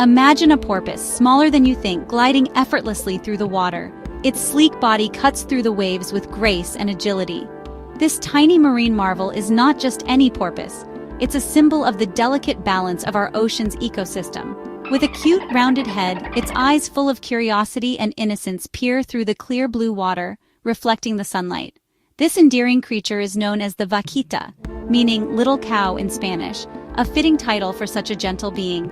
Imagine a porpoise, smaller than you think, gliding effortlessly through the water. Its sleek body cuts through the waves with grace and agility. This tiny marine marvel is not just any porpoise. It's a symbol of the delicate balance of our ocean's ecosystem. With a cute, rounded head, its eyes full of curiosity and innocence peer through the clear blue water, reflecting the sunlight. This endearing creature is known as the Vaquita, meaning little cow in Spanish, a fitting title for such a gentle being.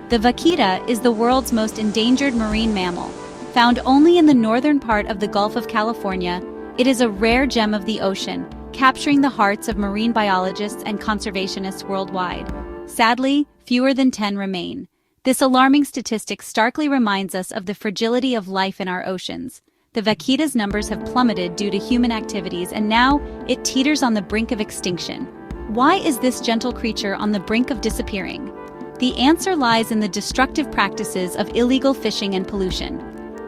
The vaquita is the world's most endangered marine mammal. Found only in the northern part of the Gulf of California, it is a rare gem of the ocean, capturing the hearts of marine biologists and conservationists worldwide. Sadly, fewer than 10 remain. This alarming statistic starkly reminds us of the fragility of life in our oceans. The vaquita's numbers have plummeted due to human activities, and now it teeters on the brink of extinction. Why is this gentle creature on the brink of disappearing? The answer lies in the destructive practices of illegal fishing and pollution.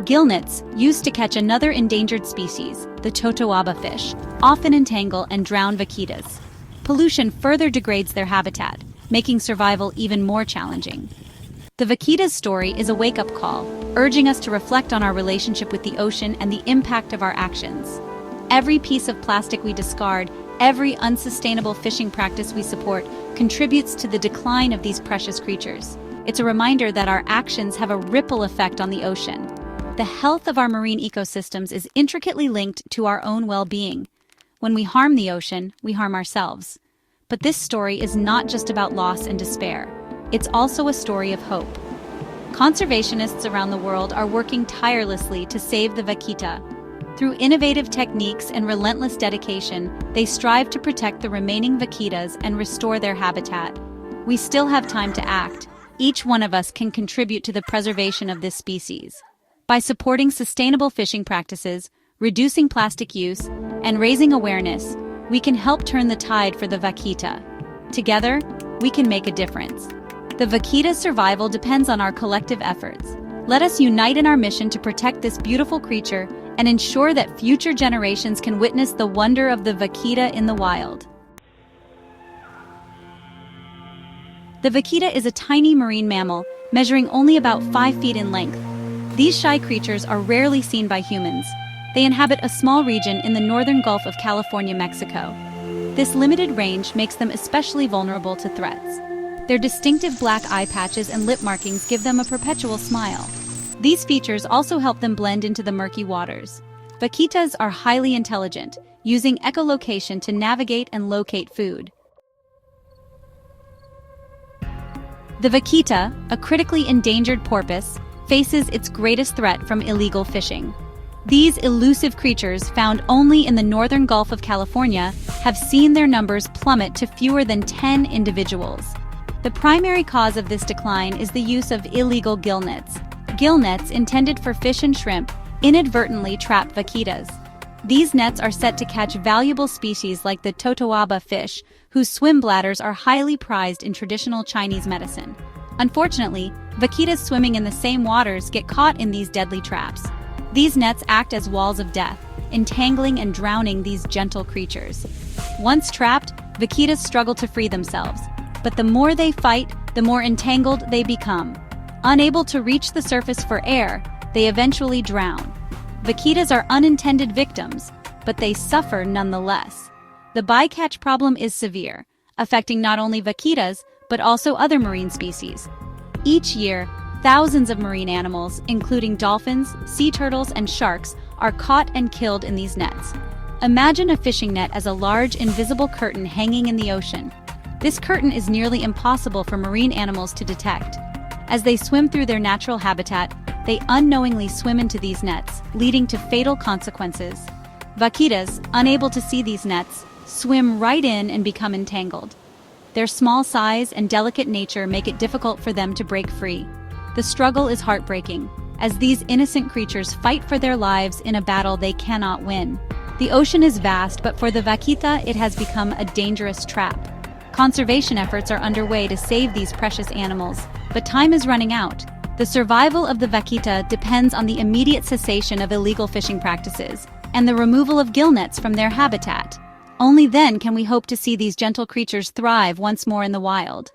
Gill nets, used to catch another endangered species, the totoaba fish, often entangle and drown vaquitas. Pollution further degrades their habitat, making survival even more challenging. The vaquita's story is a wake-up call, urging us to reflect on our relationship with the ocean and the impact of our actions. Every piece of plastic we discard, every unsustainable fishing practice we support, contributes to the decline of these precious creatures. It's a reminder that our actions have a ripple effect on the ocean. The health of our marine ecosystems is intricately linked to our own well-being. When we harm the ocean, we harm ourselves. But this story is not just about loss and despair. It's also a story of hope. Conservationists around the world are working tirelessly to save the vaquita. Through innovative techniques and relentless dedication, they strive to protect the remaining vaquitas and restore their habitat. We still have time to act. Each one of us can contribute to the preservation of this species. By supporting sustainable fishing practices, reducing plastic use, and raising awareness, we can help turn the tide for the vaquita. Together, we can make a difference. The vaquita's survival depends on our collective efforts. Let us unite in our mission to protect this beautiful creature and ensure that future generations can witness the wonder of the vaquita in the wild. The vaquita is a tiny marine mammal, measuring only about 5 feet in length. These shy creatures are rarely seen by humans. They inhabit a small region in the northern Gulf of California, Mexico. This limited range makes them especially vulnerable to threats. Their distinctive black eye patches and lip markings give them a perpetual smile. These features also help them blend into the murky waters. Vaquitas are highly intelligent, using echolocation to navigate and locate food. The vaquita, a critically endangered porpoise, faces its greatest threat from illegal fishing. These elusive creatures, found only in the northern Gulf of California, have seen their numbers plummet to fewer than 10 individuals. The primary cause of this decline is the use of illegal gill nets. Gill nets, intended for fish and shrimp, inadvertently trap vaquitas. These nets are set to catch valuable species like the totoaba fish, whose swim bladders are highly prized in traditional Chinese medicine. Unfortunately, vaquitas swimming in the same waters get caught in these deadly traps. These nets act as walls of death, entangling and drowning these gentle creatures. Once trapped, vaquitas struggle to free themselves, but the more they fight, the more entangled they become. Unable to reach the surface for air, they eventually drown. Vaquitas are unintended victims, but they suffer nonetheless. The bycatch problem is severe, affecting not only vaquitas, but also other marine species. Each year, thousands of marine animals, including dolphins, sea turtles, and sharks, are caught and killed in these nets. Imagine a fishing net as a large, invisible curtain hanging in the ocean. This curtain is nearly impossible for marine animals to detect. As they swim through their natural habitat, they unknowingly swim into these nets, leading to fatal consequences. Vaquitas, unable to see these nets, swim right in and become entangled. Their small size and delicate nature make it difficult for them to break free. The struggle is heartbreaking, as these innocent creatures fight for their lives in a battle they cannot win. The ocean is vast, but for the vaquita, it has become a dangerous trap. Conservation efforts are underway to save these precious animals, but time is running out. The survival of the vaquita depends on the immediate cessation of illegal fishing practices and the removal of gill nets from their habitat. Only then can we hope to see these gentle creatures thrive once more in the wild.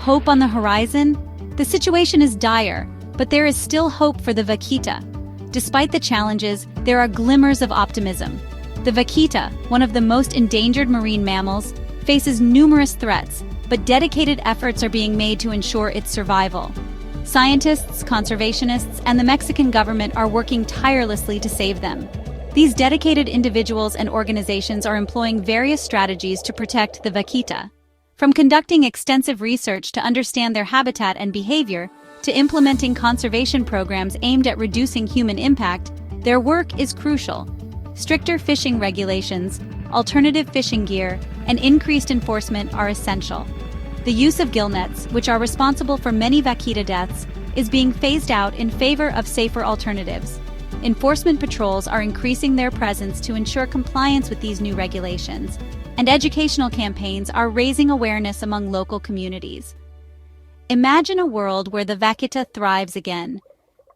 hope on the horizon? The situation is dire, but there is still hope for the vaquita. Despite the challenges, there are glimmers of optimism. The vaquita, one of the most endangered marine mammals, faces numerous threats, but dedicated efforts are being made to ensure its survival. Scientists, conservationists, and the Mexican government are working tirelessly to save them. These dedicated individuals and organizations are employing various strategies to protect the vaquita. From conducting extensive research to understand their habitat and behavior, to implementing conservation programs aimed at reducing human impact, their work is crucial. Stricter fishing regulations, alternative fishing gear, and increased enforcement are essential. The use of gill nets, which are responsible for many vaquita deaths, is being phased out in favor of safer alternatives. Enforcement patrols are increasing their presence to ensure compliance with these new regulations, and educational campaigns are raising awareness among local communities. Imagine a world where the vaquita thrives again.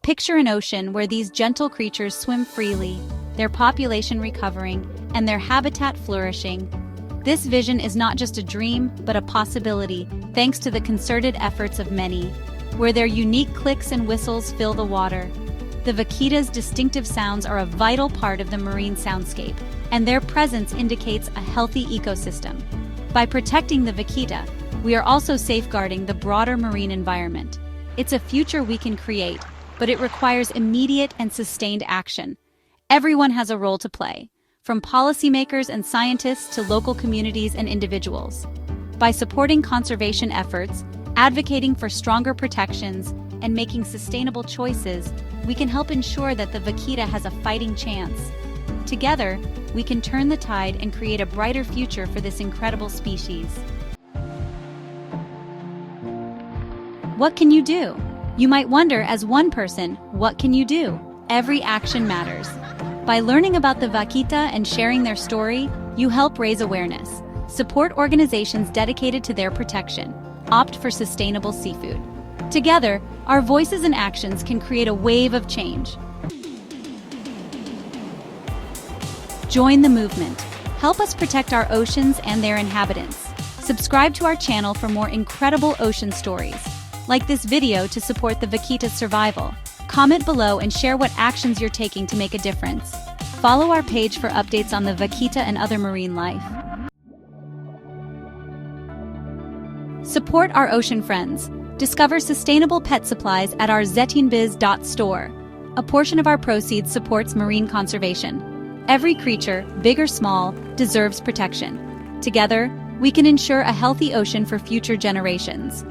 Picture an ocean where these gentle creatures swim freely, their population recovering, and their habitat flourishing. This vision is not just a dream, but a possibility, thanks to the concerted efforts of many, where their unique clicks and whistles fill the water. The vaquita's distinctive sounds are a vital part of the marine soundscape, and their presence indicates a healthy ecosystem. By protecting the vaquita, we are also safeguarding the broader marine environment. It's a future we can create, but it requires immediate and sustained action. Everyone has a role to play, from policymakers and scientists to local communities and individuals. By supporting conservation efforts, advocating for stronger protections, and making sustainable choices, we can help ensure that the vaquita has a fighting chance. Together, we can turn the tide and create a brighter future for this incredible species. What can you do? You might wonder, as one person, what can you do? Every action matters. By learning about the vaquita and sharing their story, you help raise awareness. Support organizations dedicated to their protection. Opt for sustainable seafood. Together, our voices and actions can create a wave of change. Join the movement. Help us protect our oceans and their inhabitants. Subscribe to our channel for more incredible ocean stories. Like this video to support the vaquita's survival. Comment below and share what actions you're taking to make a difference. Follow our page for updates on the vaquita and other marine life. Support our ocean friends. Discover sustainable pet supplies at our zetinbiz.store. A portion of our proceeds supports marine conservation. Every creature, big or small, deserves protection. Together, we can ensure a healthy ocean for future generations.